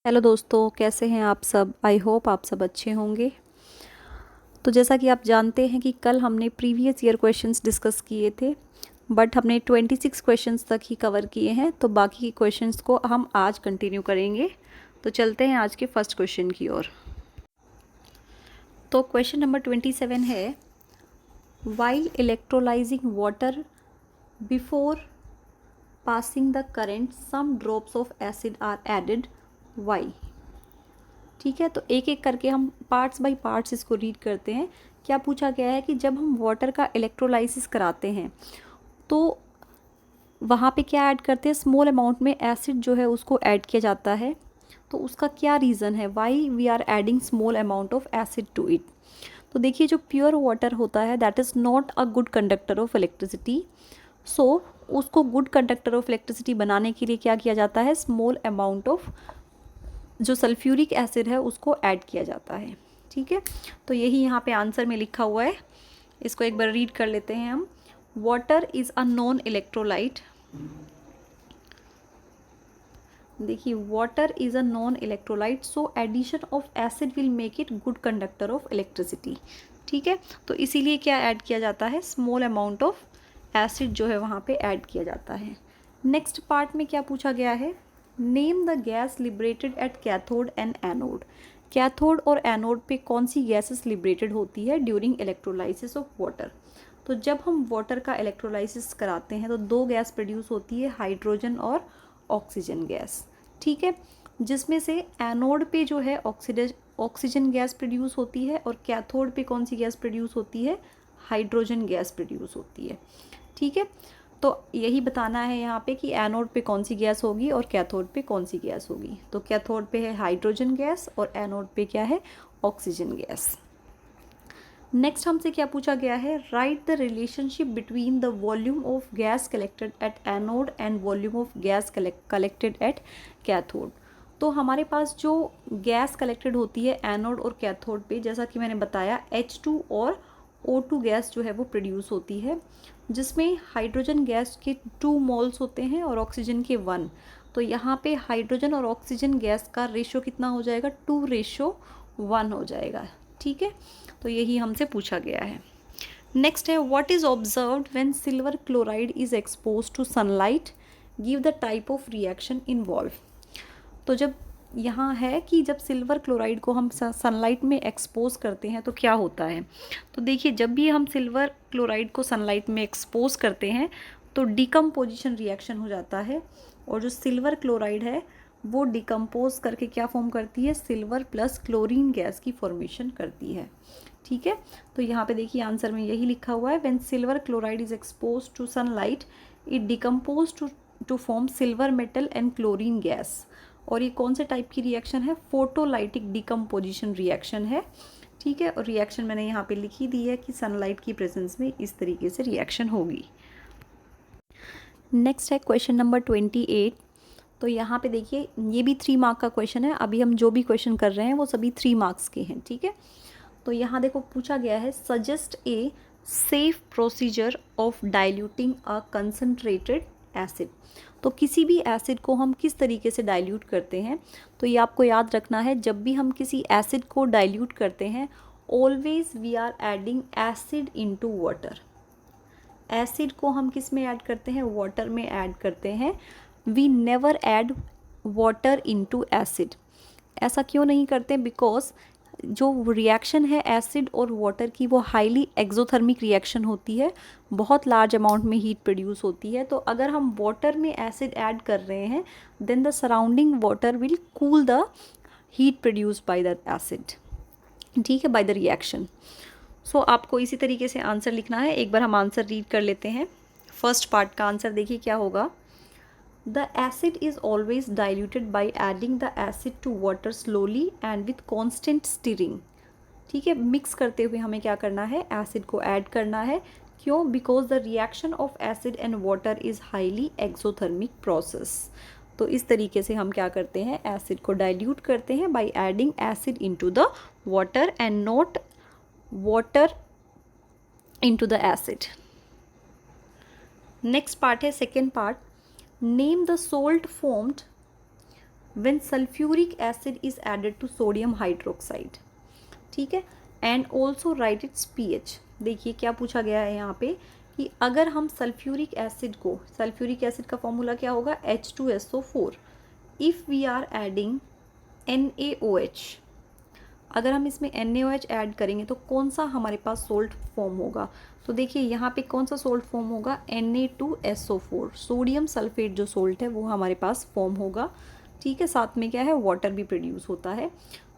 Hello दोस्तों, कैसे हैं आप सब। आई होप आप सब अच्छे होंगे। तो जैसा कि आप जानते हैं कि कल हमने प्रीवियस ईयर क्वेश्चंस डिस्कस किए थे, बट हमने 26 क्वेश्चंस तक ही कवर किए हैं। तो बाकी के क्वेश्चंस को हम आज कंटिन्यू करेंगे। तो चलते हैं आज के फर्स्ट क्वेश्चन की ओर। तो क्वेश्चन नंबर 27 है, while electrolyzing water before passing the current some drops of acid are added, why. ठीक है, तो एक एक करके हम पार्ट्स बाय पार्ट्स इसको रीड करते हैं। क्या पूछा गया है कि जब हम वाटर का इलेक्ट्रोलाइसिस कराते हैं तो वहाँ पे क्या ऐड करते हैं, स्मॉल अमाउंट में एसिड जो है उसको ऐड किया जाता है। तो उसका क्या रीज़न है, why we are adding small amount of acid to it. तो देखिए, जो प्योर वाटर होता है that is not a good conductor of electricity. So उसको गुड कंडक्टर ऑफ इलेक्ट्रिसिटी बनाने के लिए क्या किया जाता है, स्मॉल अमाउंट ऑफ जो सल्फ्यूरिक एसिड है उसको ऐड किया जाता है। ठीक है, तो यही यहाँ पे आंसर में लिखा हुआ है। इसको एक बार रीड कर लेते हैं हम। Water is a non electrolyte. देखिए, water is a non electrolyte, so addition of acid will make it good conductor of electricity. ठीक है, तो इसीलिए क्या ऐड किया जाता है, स्मॉल अमाउंट ऑफ एसिड जो है वहाँ पे ऐड किया जाता है। नेक्स्ट पार्ट में क्या पूछा गया है, name the gas liberated at cathode and anode. Cathode और एनोड पे कौन सी गैसेस लिबरेटेड होती है ड्यूरिंग इलेक्ट्रोलाइसिस ऑफ वाटर। तो जब हम वाटर का इलेक्ट्रोलाइसिस कराते हैं तो दो गैस प्रोड्यूस होती है, हाइड्रोजन और ऑक्सीजन गैस। ठीक है, जिसमें से एनोड पे जो है ऑक्सीजन गैस प्रोड्यूस होती है और कैथोड पे कौन सी गैस प्रोड्यूस होती है, हाइड्रोजन गैस प्रोड्यूस होती है। ठीक है, तो यही बताना है यहाँ पे कि एनोड पे कौन सी गैस होगी और कैथोड पे कौन सी गैस होगी। तो कैथोड पे है हाइड्रोजन गैस और एनोड पे क्या है, ऑक्सीजन गैस। नेक्स्ट हमसे क्या पूछा गया है, right the relationship between the volume of gas collected at anode and volume of gas collected at cathode. तो हमारे पास जो गैस कलेक्टेड होती है एनोड और कैथोड पे, जैसा कि मैंने बताया H2 और O2 गैस जो है वो प्रोड्यूस होती है, जिसमें हाइड्रोजन गैस के 2 मोल्स होते हैं और ऑक्सीजन के 1। तो यहाँ पे हाइड्रोजन और ऑक्सीजन गैस का रेशो कितना हो जाएगा, 2:1 हो जाएगा। ठीक है, तो यही हमसे पूछा गया है। नेक्स्ट है, what is observed when silver chloride is expose to sunlight, give the type of reaction involve. तो जब यहाँ है कि जब सिल्वर क्लोराइड को हम सनलाइट में एक्सपोज करते हैं तो क्या होता है। तो देखिए, जब भी हम सिल्वर क्लोराइड को सनलाइट में एक्सपोज करते हैं तो डिकम्पोजिशन रिएक्शन हो जाता है, और जो सिल्वर क्लोराइड है वो डिकम्पोज करके क्या फॉर्म करती है, सिल्वर प्लस क्लोरीन गैस की फॉर्मेशन करती है। ठीक है, तो यहाँ पे देखिए आंसर में यही लिखा हुआ है, when silver chloride is expose to sunlight it decompose to form silver metal and chlorine gas. और ये कौन से टाइप की रिएक्शन है, फोटोलाइटिक डिकम्पोजिशन रिएक्शन है। ठीक है, और रिएक्शन मैंने यहाँ पे लिखी दी है कि सनलाइट की प्रेजेंस में इस तरीके से रिएक्शन होगी। नेक्स्ट है क्वेश्चन नंबर 28। तो यहाँ पे देखिए, ये भी 3 मार्क का क्वेश्चन है। अभी हम जो भी क्वेश्चन कर रहे हैं वो सभी 3 मार्क्स के हैं। ठीक है, तो यहाँ देखो पूछा गया है, suggest a safe procedure of diluting a concentrated acid. तो किसी भी एसिड को हम किस तरीके से डाइल्यूट करते हैं, तो ये आपको याद रखना है, जब भी हम किसी एसिड को डाइल्यूट करते हैं always we are adding acid into water. Acid को हम किस में ऐड करते हैं, वाटर में ऐड करते हैं। We never add water into acid. ऐसा क्यों नहीं करते, बिकॉज जो रिएक्शन है एसिड और वाटर की वो हाईली एक्सोथर्मिक रिएक्शन होती है, बहुत लार्ज अमाउंट में हीट प्रोड्यूस होती है। तो अगर हम वाटर में एसिड ऐड कर रहे हैं then the surrounding water will cool the heat produce by the acid. ठीक है, बाय द रिएक्शन। सो आपको इसी तरीके से आंसर लिखना है। एक बार हम आंसर रीड कर लेते हैं। फर्स्ट पार्ट का आंसर देखिए क्या होगा, the acid is always diluted by adding the acid to water slowly and with constant stirring. ठीक है, मिक्स करते हुए हमें क्या करना है, एसिड को ऐड करना है। क्यों, because the reaction of acid and water is highly exothermic process. तो इस तरीके से हम क्या करते हैं, एसिड को डाइल्यूट करते हैं by adding acid into the water and not water into the acid. Next part है second part, name the salt formed when sulphuric acid is added to sodium hydroxide, ठीक है, and also write its pH। देखिए क्या पूछा गया है यहाँ पे कि अगर हम सल्फ्यूरिक एसिड को, सल्फ्यूरिक एसिड का फॉर्मूला क्या होगा H2SO4, if we are adding NaOH, अगर हम इसमें NaOH ऐड करेंगे तो कौन सा हमारे पास सोल्ट फॉर्म होगा। तो देखिए यहाँ पे कौन सा सोल्ट फॉर्म होगा Na2SO4, सोडियम सल्फेट जो सोल्ट है वो हमारे पास फॉर्म होगा, ठीक है। साथ में क्या है, वाटर भी प्रोड्यूस होता है।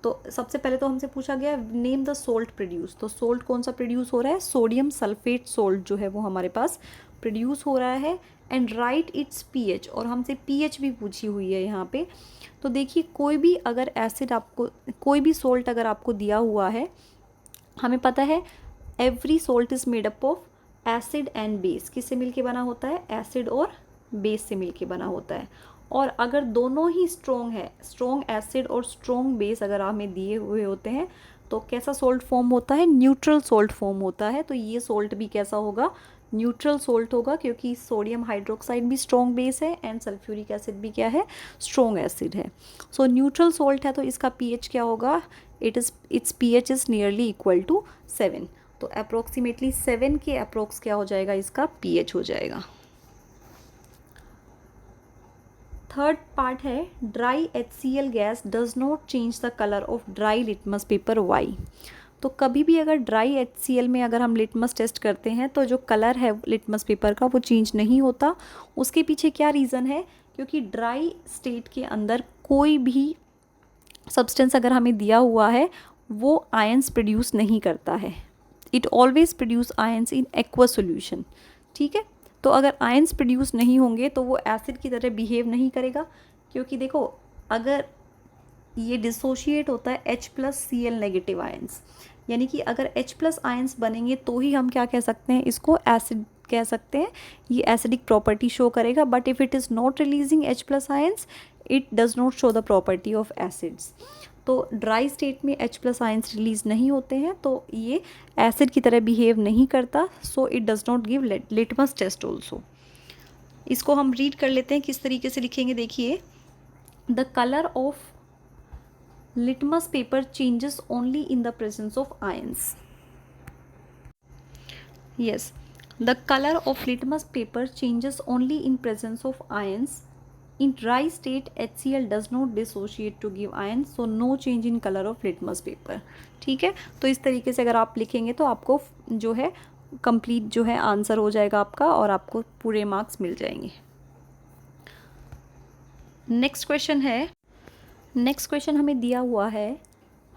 तो सबसे पहले तो हमसे पूछा गया नेम द सोल्ट प्रोड्यूस, तो सोल्ट कौन सा प्रोड्यूस हो रहा है, सोडियम सल्फेट सोल्ट जो है वो हमारे पास प्रोड्यूस हो रहा है, एंड राइट इट्स pH, और हमसे pH भी पूछी हुई है यहाँ पे। तो देखिए कोई भी अगर एसिड आपको, कोई भी सोल्ट अगर आपको दिया हुआ है, हमें पता है every salt is made up of acid and base, किससे मिलके बना होता है, एसिड और बेस से मिलके बना होता है। और अगर दोनों ही स्ट्रॉन्ग है, स्ट्रॉन्ग एसिड और स्ट्रॉन्ग बेस अगर हमें दिए हुए होते हैं तो कैसा सोल्ट फॉर्म होता है, न्यूट्रल सोल्ट फॉर्म होता है। तो ये सोल्ट भी कैसा होगा, न्यूट्रल सोल्ट होगा, क्योंकि सोडियम हाइड्रोक्साइड भी स्ट्रॉन्ग बेस है एंड सल्फ्यूरिक एसिड भी क्या है, स्ट्रॉन्ग एसिड है। सो न्यूट्रल सोल्ट है तो इसका pH क्या होगा, its pH is nearly equal to 7। तो अप्रोक्सीमेटली 7 के अप्रोक्स क्या हो जाएगा, इसका pH हो जाएगा। थर्ड पार्ट है dry HCl gas does not change the colour of dry litmus paper, why. तो कभी भी अगर ड्राई HCl में अगर हम लिटमस टेस्ट करते हैं तो जो कलर है लिटमस पेपर का वो चेंज नहीं होता। उसके पीछे क्या रीज़न है, क्योंकि ड्राई स्टेट के अंदर कोई भी सब्सटेंस अगर हमें दिया हुआ है वो आयंस प्रोड्यूस नहीं करता है, it always produce ions in aqueous solution, ठीक है। तो अगर आयंस प्रोड्यूस नहीं होंगे तो वो एसिड की तरह बिहेव नहीं करेगा, क्योंकि देखो अगर ये डिसोशिएट होता है H+Cl नेगेटिव आयंस, यानी कि अगर H+ आयंस बनेंगे तो ही हम क्या कह सकते हैं, इसको एसिड कह सकते हैं, ये एसिडिक प्रॉपर्टी शो करेगा। But if it is not releasing H+ ions it does not show the property of acids. तो ड्राई स्टेट में H+ आयंस रिलीज नहीं होते हैं तो ये एसिड की तरह बिहेव नहीं करता, so it does not give litmus test also. इसको हम रीड कर लेते हैं, किस तरीके से लिखेंगे, देखिए the colour of litmus paper changes only in the presence of ions. Yes, the color of litmus paper changes only in presence of ions. In dry state HCl does not dissociate to give ions, so no change in color of litmus paper, ठीक है। तो इस तरीके से अगर आप लिखेंगे तो आपको जो है कंप्लीट जो है आंसर हो जाएगा आपका और आपको पूरे मार्क्स मिल जाएंगे। नेक्स्ट क्वेश्चन है, नेक्स्ट क्वेश्चन हमें दिया हुआ है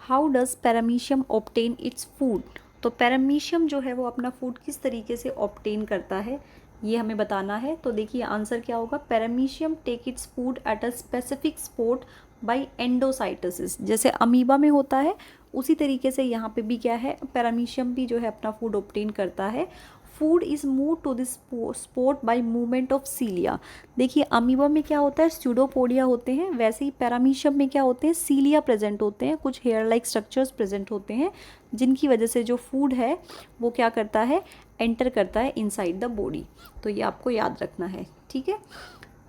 how does paramecium obtain its food. तो पैरामीशियम जो है वो अपना फूड किस तरीके से ऑब्टेन करता है ये हमें बताना है। तो देखिए आंसर क्या होगा, paramecium take its food at a specific spot by endocytosis, जैसे अमीबा में होता है उसी तरीके से यहाँ पे भी क्या है, पैरामीशियम भी जो है अपना फूड ऑब्टेन करता है। Food is move to this spot by movement of cilia. देखिए अमीबा में क्या होता है, स्यूडोपोडिया होते हैं, वैसे ही पैरामीशियम में क्या होते हैं, सीलिया प्रेजेंट होते हैं, कुछ हेयर लाइक स्ट्रक्चर्स प्रेजेंट होते हैं जिनकी वजह से जो फूड है वो क्या करता है, एंटर करता है इनसाइड द बॉडी। तो ये आपको याद रखना है, ठीक है।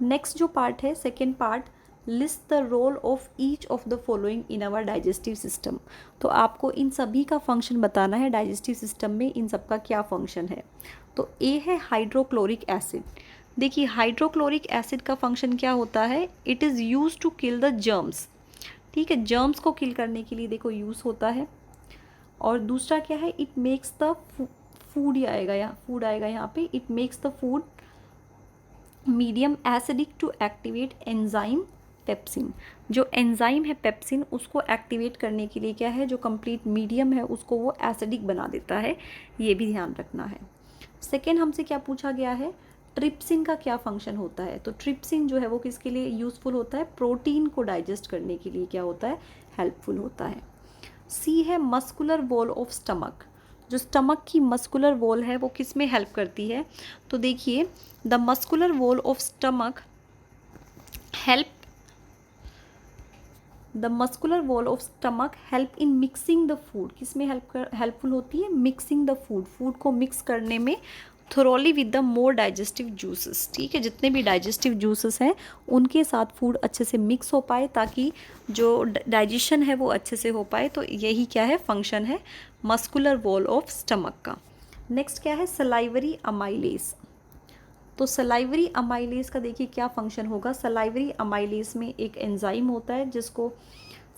नेक्स्ट जो पार्ट है, second part, list the role of each of the following in our digestive system. तो आपको इन सभी का फंक्शन बताना है, डाइजेस्टिव सिस्टम में इन सब का क्या फंक्शन है। तो ए है हाइड्रोक्लोरिक एसिड। देखिए हाइड्रोक्लोरिक एसिड का फंक्शन क्या होता है, it is use to kill the germs, ठीक है, जर्म्स को किल करने के लिए देखो यूज़ होता है। और दूसरा क्या है, इट मेक्स द फूड आएगा यहाँ पे, it makes the food medium acidic to activate enzyme pepsin. जो एंजाइम है पेप्सिन उसको एक्टिवेट करने के लिए क्या है, जो कंप्लीट मीडियम है उसको वो एसिडिक बना देता है, ये भी ध्यान रखना है। सेकेंड हमसे क्या पूछा गया है, ट्रिप्सिन का क्या फंक्शन होता है। तो ट्रिप्सिन जो है वो किसके लिए यूज़फुल होता है, प्रोटीन को डाइजेस्ट करने के लिए क्या होता है, हेल्पफुल होता है। सी है मस्कुलर वॉल ऑफ स्टमक। जो स्टमक की मस्कुलर वॉल है वो किस में हेल्प करती है। तो देखिए the muscular wall of stomach help the muscular wall of stomach help in mixing the food, किस में हेल्पफुल होती है, मिक्सिंग द फूड, फूड को मिक्स करने में thoroughly with the more digestive juices, ठीक है, जितने भी डाइजेस्टिव जूसेस हैं उनके साथ फूड अच्छे से मिक्स हो पाए ताकि जो डाइजेशन है वो अच्छे से हो पाए। तो यही क्या है, फंक्शन है मस्कुलर वॉल ऑफ स्टमक का। नेक्स्ट क्या है, सलाइवरी अमाइलेज। तो सलाइवरी अमाइलेज का देखिए क्या फंक्शन होगा। सलाइवरी अमाइलेज में एक एंजाइम होता है जिसको,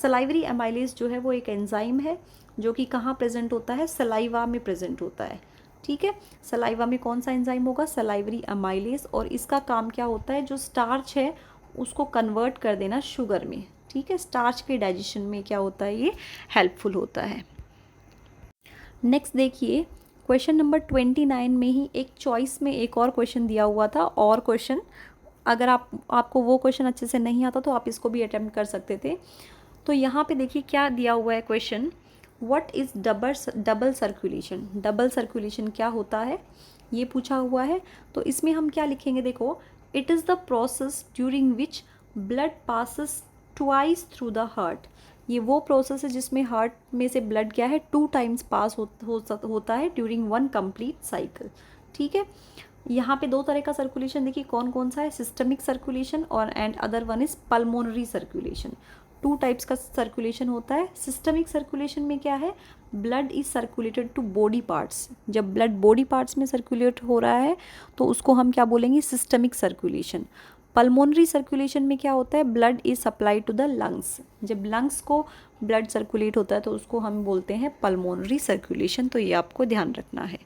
सलाइवरी अमाइलेज जो है वो एक एंजाइम है जो कि कहाँ प्रेजेंट होता है, सलाइवा में प्रेजेंट होता है, ठीक है। सलाइवा में कौन सा एंजाइम होगा, सलाइवरी अमाइलेज, और इसका काम क्या होता है, जो स्टार्च है उसको कन्वर्ट कर देना शुगर में, ठीक है। स्टार्च के डाइजेशन में क्या होता है, ये हेल्पफुल होता है। नेक्स्ट देखिए क्वेश्चन नंबर 29 में ही एक चॉइस में एक और क्वेश्चन दिया हुआ था, और क्वेश्चन अगर आपको वो क्वेश्चन अच्छे से नहीं आता तो आप इसको भी अटेम्प्ट कर सकते थे। तो यहाँ पे देखिए क्या दिया हुआ है question, what is double circulation. Double circulation क्या होता है ये पूछा हुआ है। तो इसमें हम क्या लिखेंगे, देखो, it is the process during which blood passes twice through the heart. ये वो प्रोसेस है जिसमें हार्ट में से ब्लड क्या है 2 टाइम्स पास होता है ड्यूरिंग 1 कंप्लीट साइकिल, ठीक है। यहाँ पे 2 तरह का सर्कुलेशन देखिए कौन कौन सा है, सिस्टमिक सर्कुलेशन और and other one is pulmonary circulation. 2 types का सर्कुलेशन होता है। सिस्टमिक सर्कुलेशन में क्या है, blood is circulated to body parts. जब ब्लड बॉडी पार्ट्स में सर्कुलेट हो रहा है तो उसको हम क्या बोलेंगे, सिस्टमिक सर्कुलेशन। पल्मोनरी सर्कुलेशन में क्या होता है, blood is supply to the lungs. जब लंग्स को ब्लड सर्कुलेट होता है तो उसको हम बोलते हैं पल्मोनरी सर्कुलेशन। तो ये आपको ध्यान रखना है।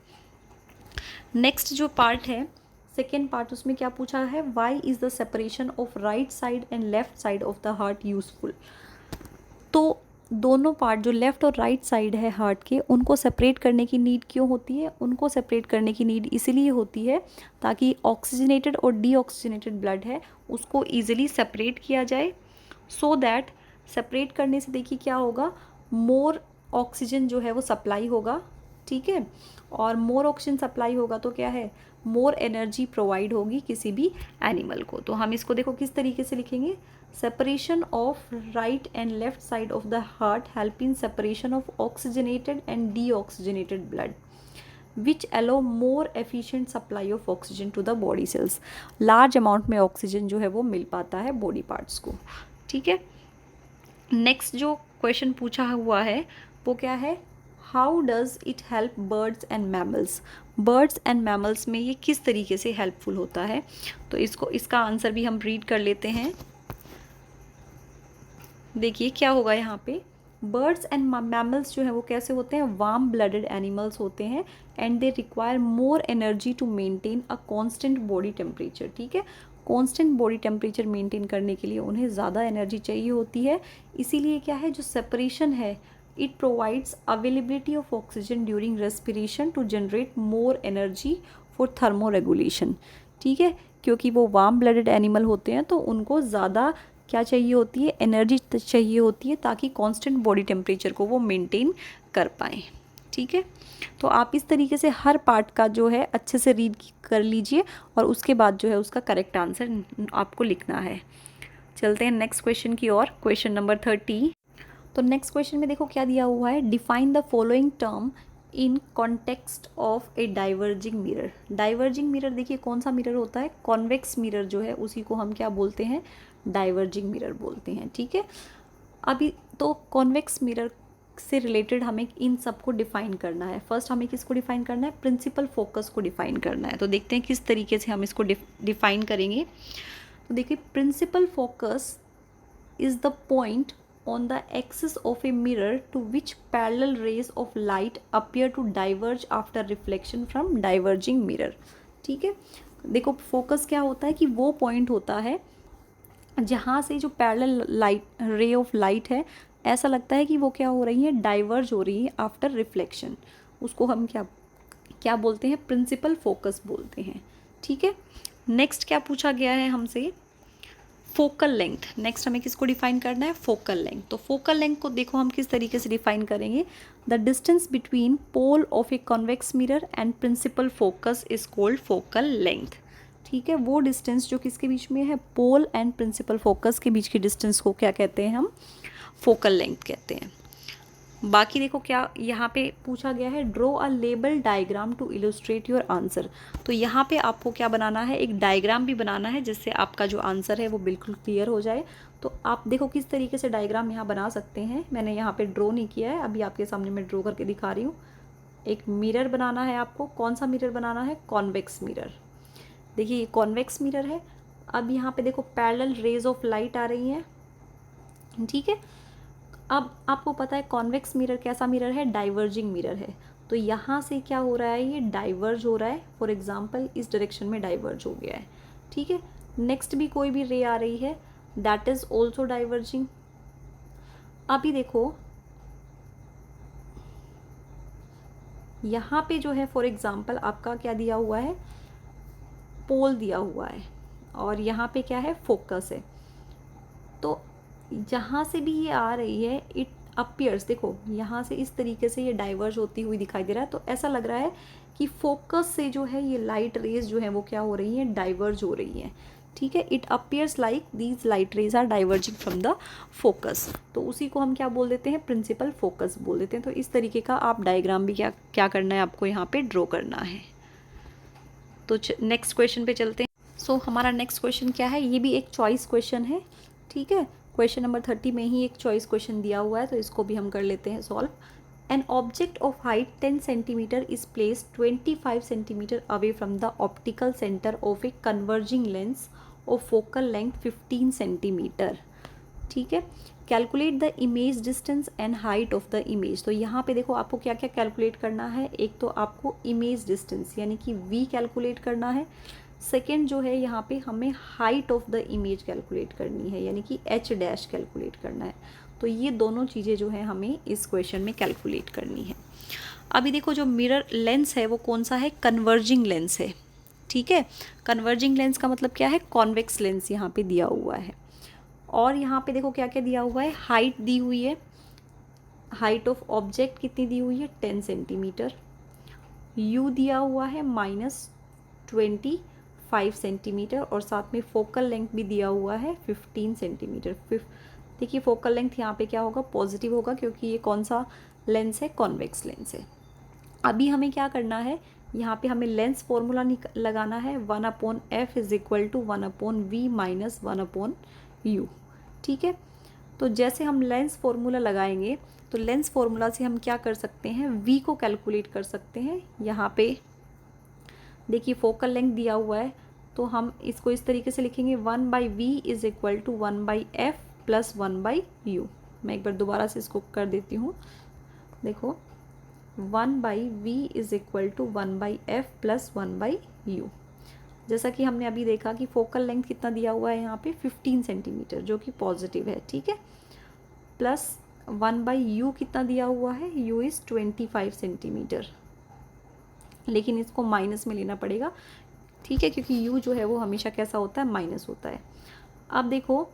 नेक्स्ट जो पार्ट है, सेकेंड पार्ट, उसमें क्या पूछा है, why is the separation of right side and left side of the heart useful. तो दोनों पार्ट जो लेफ़्ट और राइट साइड है हार्ट के, उनको सेपरेट करने की नीड क्यों होती है, उनको सेपरेट करने की नीड इसीलिए होती है ताकि ऑक्सीजनेटेड और डीऑक्सीजनेटेड ब्लड है उसको ईजिली सेपरेट किया जाए, सो दैट सेपरेट करने से देखिए क्या होगा, मोर ऑक्सीजन जो है वो सप्लाई होगा, ठीक है। और मोर ऑक्सीजन सप्लाई होगा तो क्या है, मोर एनर्जी प्रोवाइड होगी किसी भी एनिमल को। तो हम इसको देखो किस तरीके से लिखेंगे, separation of right and left side of the heart help in separation of oxygenated and deoxygenated blood which allow more efficient supply of oxygen to the body cells. Large amount में ऑक्सीजन जो है वो मिल पाता है body parts को, ठीक है। Next जो क्वेश्चन पूछा हुआ है वो क्या है, how does it help birds and mammals. Birds and mammals में ये किस तरीके से हेल्पफुल होता है। तो इसका आंसर भी हम रीड कर लेते हैं। देखिए क्या होगा यहाँ पे, बर्ड्स एंड मैमल्स जो है वो कैसे होते हैं, वार्म ब्लडेड एनिमल्स होते हैं and they require more energy to maintain a constant body temperature, ठीक है। कांस्टेंट बॉडी टेम्परेचर मेंटेन करने के लिए उन्हें ज़्यादा एनर्जी चाहिए होती है। इसीलिए क्या है, जो सेपरेशन है, it provides availability of oxygen during respiration to generate more energy for thermoregulation, ठीक है। क्योंकि वो वार्म ब्लडेड एनिमल होते हैं तो उनको ज़्यादा क्या चाहिए होती है, एनर्जी चाहिए होती है ताकि कांस्टेंट बॉडी टेम्परेचर को वो मेंटेन कर पाएँ, ठीक है। तो आप इस तरीके से हर पार्ट का जो है अच्छे से रीड कर लीजिए और उसके बाद जो है उसका करेक्ट आंसर आपको लिखना है। चलते हैं नेक्स्ट क्वेश्चन की ओर, क्वेश्चन नंबर 30। तो नेक्स्ट क्वेश्चन में देखो क्या दिया हुआ है, define the following term in context of A diverging mirror. Diverging mirror देखिए कौन सा मिरर होता है, कॉन्वेक्स मिरर जो है उसी को हम क्या बोलते हैं, डाइवर्जिंग मिरर बोलते हैं, ठीक है। अभी तो कॉन्वेक्स मिरर से रिलेटेड हमें इन सबको डिफाइन करना है। फर्स्ट हमें किसको डिफाइन करना है, प्रिंसिपल फोकस को डिफाइन करना है। तो देखते हैं किस तरीके से हम इसको डिफाइन करेंगे। तो देखिए principal focus is the point on the axis of a mirror to which parallel rays of light appear to diverge after reflection from diverging mirror, ठीक है। देखो फोकस क्या होता है कि वो पॉइंट होता है जहाँ से जो parallel light ray of light है ऐसा लगता है कि वो क्या हो रही है, डाइवर्ज हो रही है आफ्टर रिफ्लेक्शन। उसको हम क्या बोलते हैं, प्रिंसिपल फोकस बोलते हैं, ठीक है। नेक्स्ट क्या पूछा गया है हमसे, फोकल लेंथ। नेक्स्ट हमें किसको डिफाइन करना है, फोकल लेंथ। तो फोकल लेंथ को देखो हम किस तरीके से डिफाइन करेंगे, the distance between pole of a convex mirror and principal focus is called focal length, ठीक है। वो डिस्टेंस जो किसके बीच में है, पोल एंड प्रिंसिपल फोकस के बीच की डिस्टेंस को क्या कहते हैं हम, फोकल लेंथ कहते हैं। बाकी देखो क्या यहाँ पे पूछा गया है, draw a label diagram to illustrate your answer. तो यहाँ पे आपको क्या बनाना है, एक डायग्राम भी बनाना है जिससे आपका जो आंसर है वो बिल्कुल क्लियर हो जाए। तो आप देखो किस तरीके से डायग्राम यहाँ बना सकते हैं। मैंने यहाँ पे ड्रॉ नहीं किया है, अभी आपके सामने मैं ड्रॉ करके दिखा रही हूँ। एक मिरर बनाना है आपको। कौन सा मिरर बनाना है, कॉन्वेक्स मिरर। देखिए ये कॉन्वेक्स मिरर है। अब यहाँ पे देखो पैरेलल रेज ऑफ लाइट आ रही हैं, ठीक है। अब आपको पता है कॉन्वेक्स मिरर कैसा मिरर है, डाइवर्जिंग मिरर है। तो यहाँ से क्या हो रहा है, ये डाइवर्ज हो रहा है। फॉर एग्जाम्पल इस डायरेक्शन में डाइवर्ज हो गया है, ठीक है। नेक्स्ट भी कोई भी रे आ रही है, दैट इज ऑल्सो डाइवर्जिंग। अभी देखो यहाँ पे जो है फॉर एग्जाम्पल आपका क्या दिया हुआ है, पोल दिया हुआ है, और यहाँ पे क्या है, फोकस है। तो जहाँ से भी ये आ रही है, इट अपीयर्स, देखो यहाँ से इस तरीके से ये डाइवर्ज होती हुई दिखाई दे रहा है। तो ऐसा लग रहा है कि फोकस से जो है ये लाइट रेज जो है वो क्या हो रही हैं, डाइवर्ज हो रही हैं, ठीक है। It appears like these light rays are diverging from the focus. तो उसी को हम क्या बोल देते हैं, प्रिंसिपल फोकस बोल देते हैं। तो इस तरीके का आप डायग्राम भी क्या करना है, आपको यहाँ पे ड्रॉ करना है। तो नेक्स्ट क्वेश्चन पे चलते हैं। सो हमारा नेक्स्ट क्वेश्चन क्या है, ये भी एक चॉइस क्वेश्चन है, ठीक है। क्वेश्चन नंबर 30 में ही एक चॉइस क्वेश्चन दिया हुआ है, तो इसको भी हम कर लेते हैं solve. An object of height 10 centimetre is placed 25 centimetre away from the optical centre of a converging lens of focal length 15 centimetre, ठीक है। Calculate the image distance and height of the image. तो यहाँ पे देखो आपको क्या क्या calculate करना है। एक तो आपको इमेज डिस्टेंस यानी कि v कैलकुलेट करना है। सेकेंड जो है यहाँ पे हमें height of the image calculate करनी है, यानी कि h डैश कैलकुलेट करना है। तो ये दोनों चीज़ें जो है हमें इस क्वेश्चन में कैलकुलेट करनी है। अभी देखो जो मिरर लेंस है वो कौन सा है, कन्वर्जिंग लेंस है, ठीक है। कन्वर्जिंग लेंस का मतलब क्या है, कॉन्वेक्स लेंस यहाँ पे दिया हुआ है। और यहाँ पे देखो क्या क्या दिया हुआ है, हाइट दी हुई है, हाइट ऑफ ऑब्जेक्ट कितनी दी हुई है, 10 सेंटीमीटर। u दिया हुआ है -25 सेंटीमीटर, और साथ में फोकल लेंथ भी दिया हुआ है 15 सेंटीमीटर। देखिए फोकल लेंथ यहाँ पे क्या होगा, पॉजिटिव होगा, क्योंकि ये कौन सा लेंस है, कॉन्वेक्स लेंस है। अभी हमें क्या करना है, यहाँ पे हमें लेंस फॉर्मूला लगाना है, 1/f is equal to 1/v minus 1/u, ठीक है। तो जैसे हम लेंस फॉर्मूला लगाएंगे तो लेंस फॉर्मूला से हम क्या कर सकते हैं, v को कैलकुलेट कर सकते हैं। यहाँ पे देखिए फोकल लेंथ दिया हुआ है, तो हम इसको इस तरीके से लिखेंगे 1/v is equal to 1/f plus 1/u। मैं एक बार दोबारा से इसको कर देती हूँ। देखो 1/v is equal to 1/f plus 1/u। जैसा कि हमने अभी देखा कि फोकल लेंथ कितना दिया हुआ है यहाँ पे 15 सेंटीमीटर, जो कि पॉजिटिव है, ठीक है। प्लस 1/u कितना दिया हुआ है, u इज़ 25 सेंटीमीटर, लेकिन इसको माइनस में लेना पड़ेगा, ठीक है, क्योंकि u जो है वो हमेशा कैसा होता है, माइनस होता है। अब देखो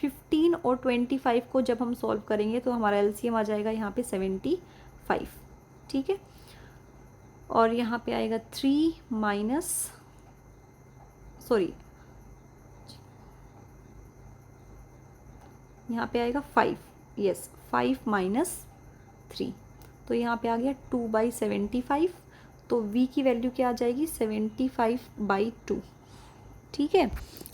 15 और 25 को जब हम सॉल्व करेंगे तो हमारा एलसीएम आ जाएगा यहाँ पे 75, ठीक है। और यहाँ पे आएगा 3 माइनस, सॉरी यहाँ पे आएगा 5, यस 5 माइनस 3, तो यहाँ पे आ गया 2/75। तो v की वैल्यू क्या आ जाएगी, 75/2, ठीक है।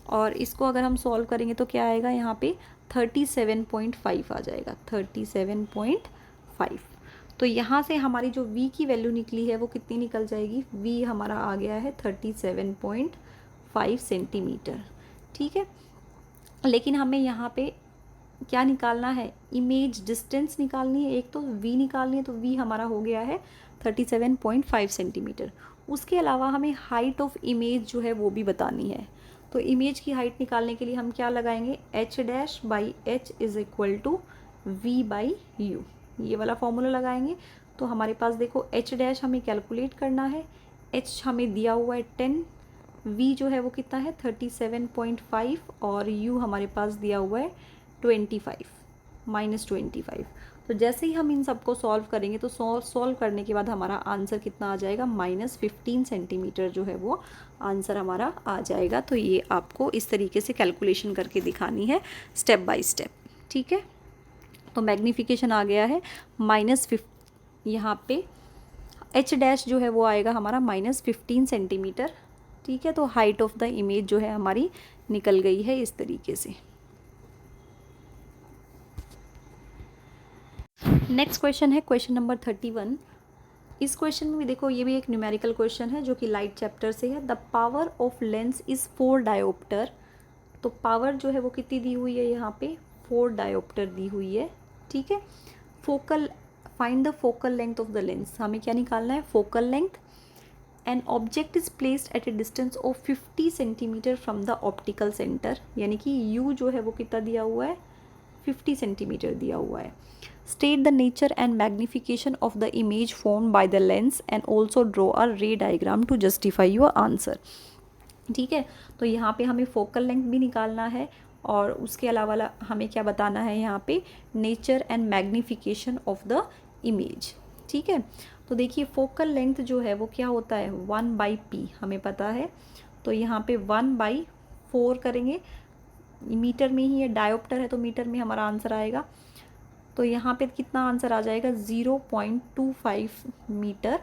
और इसको अगर हम सॉल्व करेंगे तो क्या आएगा, यहाँ पे 37.5 आ जाएगा, 37.5। तो यहाँ से हमारी जो v की वैल्यू निकली है वो कितनी निकल जाएगी, v हमारा आ गया है 37.5 सेंटीमीटर, ठीक है। लेकिन हमें यहाँ पे क्या निकालना है, इमेज डिस्टेंस निकालनी है, एक तो v निकालनी है, तो v हमारा हो गया है 37.5 सेंटीमीटर। उसके अलावा हमें हाइट ऑफ इमेज जो है वो भी बतानी है। तो इमेज की हाइट निकालने के लिए हम क्या लगाएंगे, h dash by h is equal to v/u, ये वाला फॉर्मूला लगाएंगे। तो हमारे पास देखो h डैश हमें कैलकुलेट करना है, h हमें दिया हुआ है 10, v जो है वो कितना है 37.5, और u हमारे पास दिया हुआ है 25 -25। तो जैसे ही हम इन सबको सॉल्व करेंगे तो सॉल्व करने के बाद हमारा आंसर कितना आ जाएगा, -15 सेंटीमीटर जो है वो आंसर हमारा आ जाएगा। तो ये आपको इस तरीके से कैलकुलेशन करके दिखानी है स्टेप बाय स्टेप, ठीक है। तो मैग्नीफिकेशन आ गया है -50, यहाँ पे h डैश जो है वो आएगा हमारा -15 सेंटीमीटर। ठीक है, तो हाइट ऑफ द इमेज जो है हमारी निकल गई है इस तरीके से। नेक्स्ट क्वेश्चन है क्वेश्चन नंबर 31। इस क्वेश्चन में भी देखो, ये भी एक न्यूमेरिकल क्वेश्चन है जो कि लाइट चैप्टर से है। The power of lens is 4 dioptre. तो पावर जो है वो कितनी दी हुई है यहाँ पे, 4 डायोप्टर दी हुई है। ठीक है, focal, find the focal length of the lens. हमें क्या निकालना है, focal length. An object is placed at A distance of 50 centimetre from the optical centre, यानी कि यू जो है वो कितना दिया हुआ है, 50 सेंटीमीटर दिया हुआ है। State the nature and magnification of the image formed by the lens and also draw a ray diagram to justify your answer. ठीक है, तो यहाँ पे हमें फोकल लेंथ भी निकालना है और उसके अलावा हमें क्या बताना है यहाँ पे, nature and magnification of the image. ठीक है, तो देखिए फोकल लेंथ जो है वो क्या होता है, 1/p हमें पता है। तो यहाँ पे 1/4 करेंगे, मीटर में ही है, डायोप्टर है तो मीटर में हमारा आंसर आएगा। तो यहाँ पे कितना आंसर आ जाएगा, 0.25 मीटर,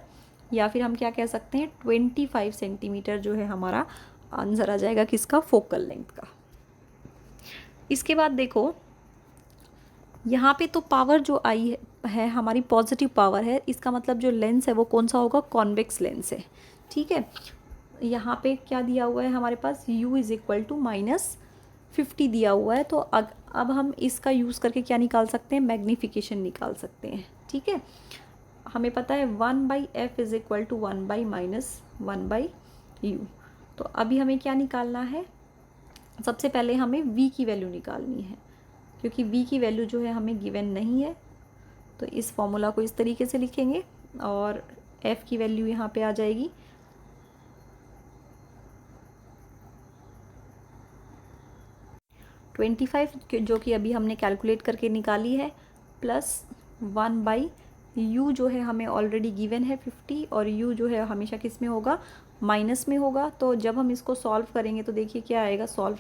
या फिर हम क्या कह सकते हैं 25 सेंटीमीटर जो है हमारा आंसर आ जाएगा किसका, फोकल लेंथ का। इसके बाद देखो यहाँ पे तो पावर जो आई है हमारी पॉजिटिव पावर है, इसका मतलब जो लेंस है वो कौन सा होगा, कॉन्वेक्स लेंस है। ठीक है, यहाँ पे क्या दिया हुआ है हमारे पास, u इज़ इक्वल टू -50 दिया हुआ है। तो अब हम इसका यूज़ करके क्या निकाल सकते हैं, मैग्नीफिकेशन निकाल सकते हैं। ठीक है, हमें पता है 1/f is equal to 1/-1/u। तो अभी हमें क्या निकालना है, सबसे पहले हमें v की वैल्यू निकालनी है, क्योंकि v की वैल्यू जो है हमें गिवन नहीं है। तो इस फॉर्मूला को इस तरीके से लिखेंगे और f की वैल्यू यहाँ पे आ जाएगी 25, जो कि अभी हमने कैलकुलेट करके निकाली है, प्लस 1/u जो है हमें ऑलरेडी गिवन है 50, और u जो है हमेशा किस में होगा, माइनस में होगा। तो जब हम इसको सॉल्व करेंगे तो देखिए क्या आएगा, सॉल्व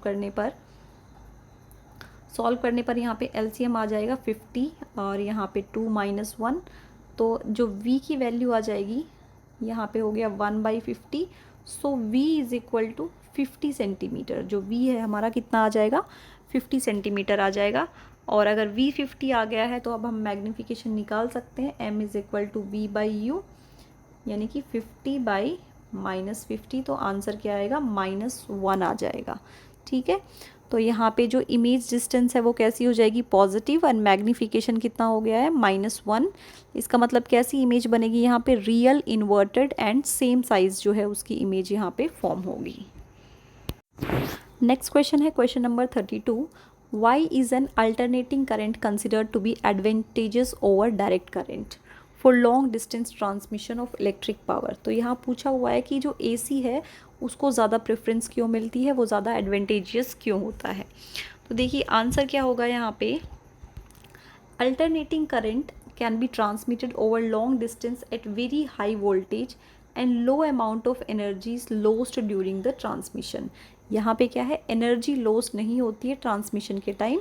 करने पर यहाँ पे एलसीएम आ जाएगा 50 और यहाँ पे 2 - 1। तो जो v की वैल्यू आ जाएगी यहाँ पे हो गया 1/50। So v is equal to 50 centimetre. जो v है हमारा कितना आ जाएगा, 50 सेंटीमीटर आ जाएगा। और अगर v 50 आ गया है तो अब हम मैग्नीफिकेशन निकाल सकते हैं, m is equal to v/u, यानी कि 50/-50। तो आंसर क्या आएगा, -1 आ जाएगा। ठीक है, तो यहाँ पे जो इमेज डिस्टेंस है वो कैसी हो जाएगी, पॉजिटिव, एंड मैग्नीफिकेशन कितना हो गया है, -1। इसका मतलब कैसी इमेज बनेगी यहाँ पे, real, inverted and same size जो है उसकी इमेज यहाँ पे फॉर्म होगी। नेक्स्ट क्वेश्चन है question number 32। Why is an alternating current considered to be advantages over direct current for long distance transmission of electric power. तो यहाँ पूछा हुआ है कि जो AC है उसको ज़्यादा प्रेफरेंस क्यों मिलती है, वो ज़्यादा एडवेंटेजियस क्यों होता है। तो देखिए आंसर क्या होगा यहाँ पे, alternating current can be transmitted over long distance at very high voltage and low amount of energy is lost during the transmission. यहाँ पे क्या है, एनर्जी लॉस नहीं होती है ट्रांसमिशन के time.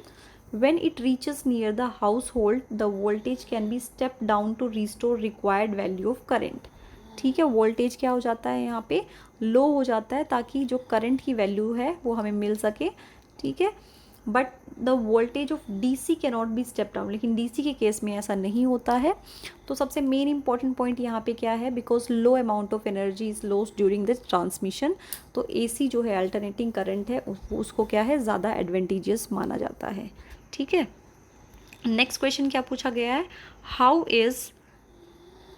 When it reaches near the household, the voltage can be stepped down to restore required value of current। ठीक है, वोल्टेज क्या हो जाता है यहाँ पे, लो हो जाता है, ताकि जो करंट की वैल्यू है वो हमें मिल सके। ठीक है, but the voltage of DC cannot be step down, लेकिन DC के केस में ऐसा नहीं होता है। तो सबसे मेन इंपॉर्टेंट पॉइंट यहाँ पे क्या है, because low amount of energy is lost during this transmission. तो AC जो है अल्टरनेटिंग करंट है उसको क्या है, ज़्यादा एडवेंटेजियस माना जाता है। ठीक है, नेक्स्ट क्वेश्चन क्या पूछा गया है, how is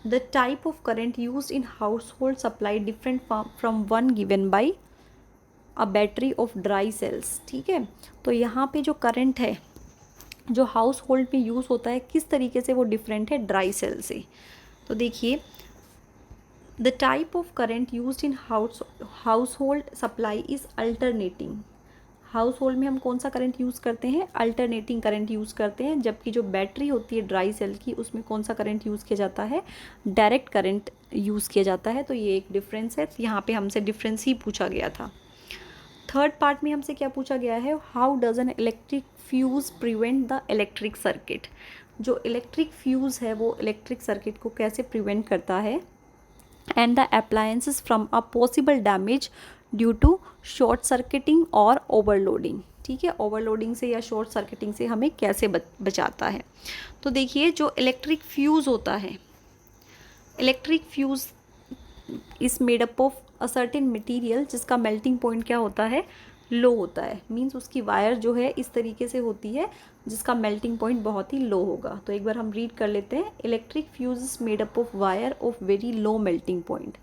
the type of current used in household supply different from one given by a battery of dry cells. ठीक है, तो यहाँ पे जो करंट है जो हाउस होल्ड में यूज़ होता है किस तरीके से वो डिफरेंट है ड्राई सेल से। तो देखिए, the type of current used in household supply is alternating. House hold में हम कौन सा करंट यूज़ करते हैं, अल्टरनेटिंग करंट यूज़ करते हैं, जबकि जो बैटरी होती है ड्राई सेल की उसमें कौन सा करंट यूज़ किया जाता है, डायरेक्ट करंट यूज़ किया जाता है। तो ये एक डिफरेंस है, यहाँ पे हमसे डिफरेंस ही पूछा गया था। थर्ड पार्ट में हमसे क्या पूछा गया है, how does an electric fuse prevent the electric circuit. जो इलेक्ट्रिक फ्यूज़ है वो इलेक्ट्रिक सर्किट को कैसे प्रिवेंट करता है, and the appliances from a possible damage due to short circuiting और ओवरलोडिंग। ठीक है, ओवरलोडिंग से या शॉर्ट सर्किटिंग से हमें कैसे बचाता है। तो देखिए जो इलेक्ट्रिक फ्यूज़ होता है, electric fuse is made up of a certain material जिसका मेल्टिंग पॉइंट क्या होता है, लो होता है। मींस उसकी वायर जो है इस तरीके से होती है जिसका मेल्टिंग पॉइंट बहुत ही लो होगा। तो एक बार हम रीड कर लेते हैं, electric fuse is made up of wire of very low melting point.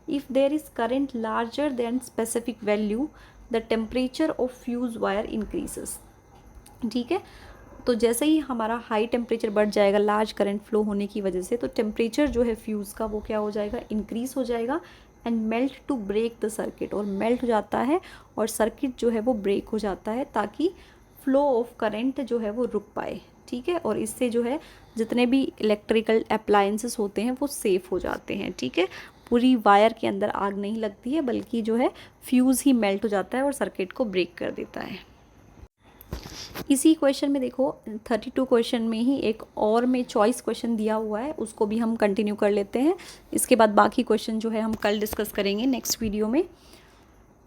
If there is current larger than specific value the temperature of fuse wire increases. ठीक है, तो जैसे ही हमारा हाई टेम्परेचर बढ़ जाएगा लार्ज करंट फ्लो होने की वजह से, तो टेम्परेचर जो है फ्यूज़ का वो क्या हो जाएगा, इंक्रीज़ हो जाएगा and melt to break the circuit, और मेल्ट हो जाता है और सर्किट जो है वो ब्रेक हो जाता है ताकि फ्लो ऑफ करंट जो है वो रुक पाए। ठीक है, और इससे जो है जितने भी इलेक्ट्रिकल अप्लायंसेस होते हैं वो सेफ़ हो जाते हैं। ठीक है, पूरी वायर के अंदर आग नहीं लगती है बल्कि जो है फ्यूज़ ही मेल्ट हो जाता है और सर्किट को ब्रेक कर देता है। इसी क्वेश्चन में देखो 32 क्वेश्चन में ही एक और में चॉइस क्वेश्चन दिया हुआ है, उसको भी हम कंटिन्यू कर लेते हैं। इसके बाद बाकी क्वेश्चन जो है हम कल डिस्कस करेंगे नेक्स्ट वीडियो में।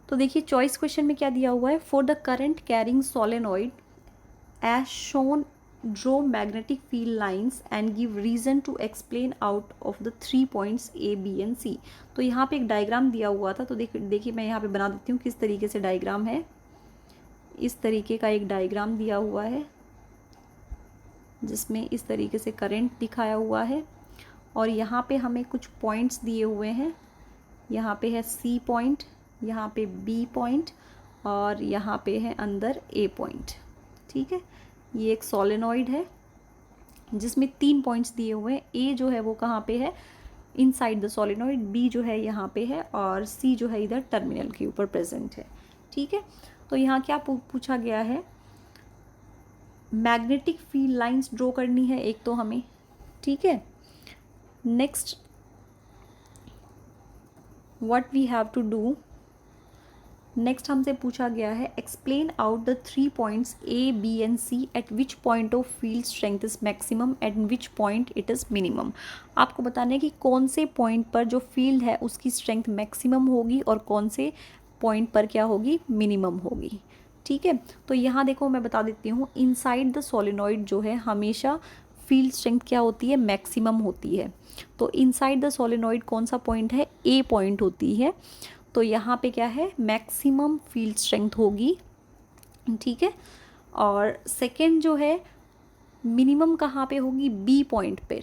तो देखिए चॉइस क्वेश्चन में क्या दिया हुआ है, for the current carrying solenoid as shown draw magnetic field lines and give reason to explain out of the 3 points A, B and C। तो यहाँ पे एक डायग्राम दिया हुआ था, तो देखिए मैं यहाँ पे बना देती हूँ किस तरीके से डायग्राम है। इस तरीके का एक डायग्राम दिया हुआ है जिसमें इस तरीके से करंट दिखाया हुआ है, और यहाँ पे हमें कुछ पॉइंट्स दिए हुए हैं। यहाँ पे है C पॉइंट, यहाँ पे B पॉइंट और यहाँ पे है अंदर A पॉइंट। ठीक है, ये एक सोलेनॉइड है जिसमें 3 पॉइंट्स दिए हुए हैं। A जो है वो कहाँ पे है, इनसाइड द सोलेनॉइड, B जो है यहाँ पे है और C जो है इधर टर्मिनल के ऊपर प्रेजेंट है। ठीक है, तो यहाँ क्या पूछा गया है, मैग्नेटिक फील्ड लाइंस ड्रॉ करनी है एक तो हमें। ठीक है, next what we have to do, next हमसे पूछा गया है explain out the 3 points A, B and C at which point of field strength is maximum at which point it is minimum. आपको बताना है कि कौन से पॉइंट पर जो फील्ड है उसकी स्ट्रेंथ मैक्सिमम होगी और कौन से पॉइंट पर क्या होगी, मिनिमम होगी। ठीक है, तो यहाँ देखो मैं बता देती हूँ, इनसाइड द सोलेनॉइड जो है हमेशा फील्ड स्ट्रेंथ क्या होती है, मैक्सिमम होती है। तो इनसाइड द सोलेनॉइड कौन सा पॉइंट है, A पॉइंट होती है, तो यहाँ पे क्या है, मैक्सिमम फील्ड स्ट्रेंथ होगी। ठीक है, और सेकेंड जो है मिनिमम कहाँ पे होगी, B पॉइंट पर।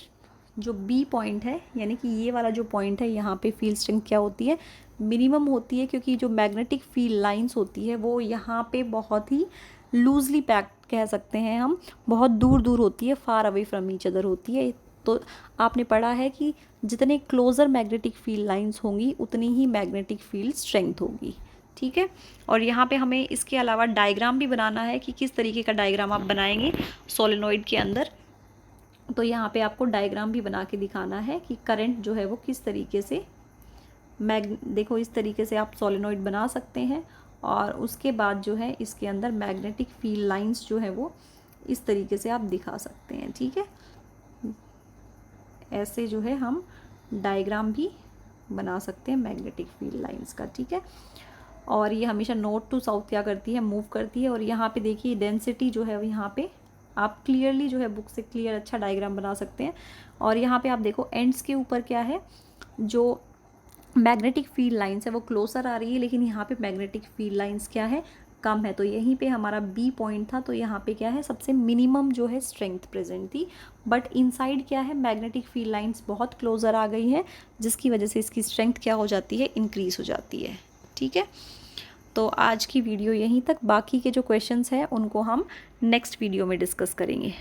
जो B पॉइंट है यानी कि ये वाला जो पॉइंट है यहाँ पे फील्ड स्ट्रेंथ क्या होती है, मिनिमम होती है, क्योंकि जो मैग्नेटिक फील्ड लाइंस होती है वो यहाँ पे बहुत ही लूजली पैक्ड कह सकते हैं हम, बहुत दूर दूर होती है, far away from each other होती है। तो आपने पढ़ा है कि जितने क्लोज़र मैग्नेटिक फील्ड लाइंस होंगी उतनी ही मैग्नेटिक फील्ड स्ट्रेंथ होगी। ठीक है, और यहाँ पे हमें इसके अलावा डायग्राम भी बनाना है कि किस तरीके का डायग्राम आप बनाएंगे सोलेनॉइड के अंदर। तो यहाँ पे आपको डायग्राम भी बना के दिखाना है कि करंट जो है वो किस तरीके से देखो इस तरीके से आप सोलेनॉइड बना सकते हैं, और उसके बाद जो है इसके अंदर मैग्नेटिक फील्ड लाइंस जो है वो इस तरीके से आप दिखा सकते हैं। ठीक है, ऐसे जो है हम डायग्राम भी बना सकते हैं मैग्नेटिक फील्ड लाइंस का। ठीक है, और ये हमेशा नॉर्थ टू साउथ क्या करती है, मूव करती है। और यहाँ पे देखिए डेंसिटी जो है यहाँ पे आप क्लियरली जो है बुक से क्लियर अच्छा डायग्राम बना सकते हैं। और यहाँ पे आप देखो एंड्स के ऊपर क्या है, जो मैग्नेटिक फील्ड लाइंस है वो क्लोजर आ रही है, लेकिन यहाँ पे मैग्नेटिक फील्ड लाइंस क्या है, कम है। तो यहीं पे हमारा B पॉइंट था, तो यहाँ पे क्या है, सबसे मिनिमम जो है स्ट्रेंथ प्रेजेंट थी। बट इनसाइड क्या है, मैग्नेटिक फील्ड लाइंस बहुत क्लोजर आ गई हैं, जिसकी वजह से इसकी स्ट्रेंथ क्या हो जाती है, इंक्रीज़ हो जाती है। ठीक है, तो आज की वीडियो यहीं तक, बाकी के जो क्वेश्चंस हैं उनको हम नेक्स्ट वीडियो में डिस्कस करेंगे।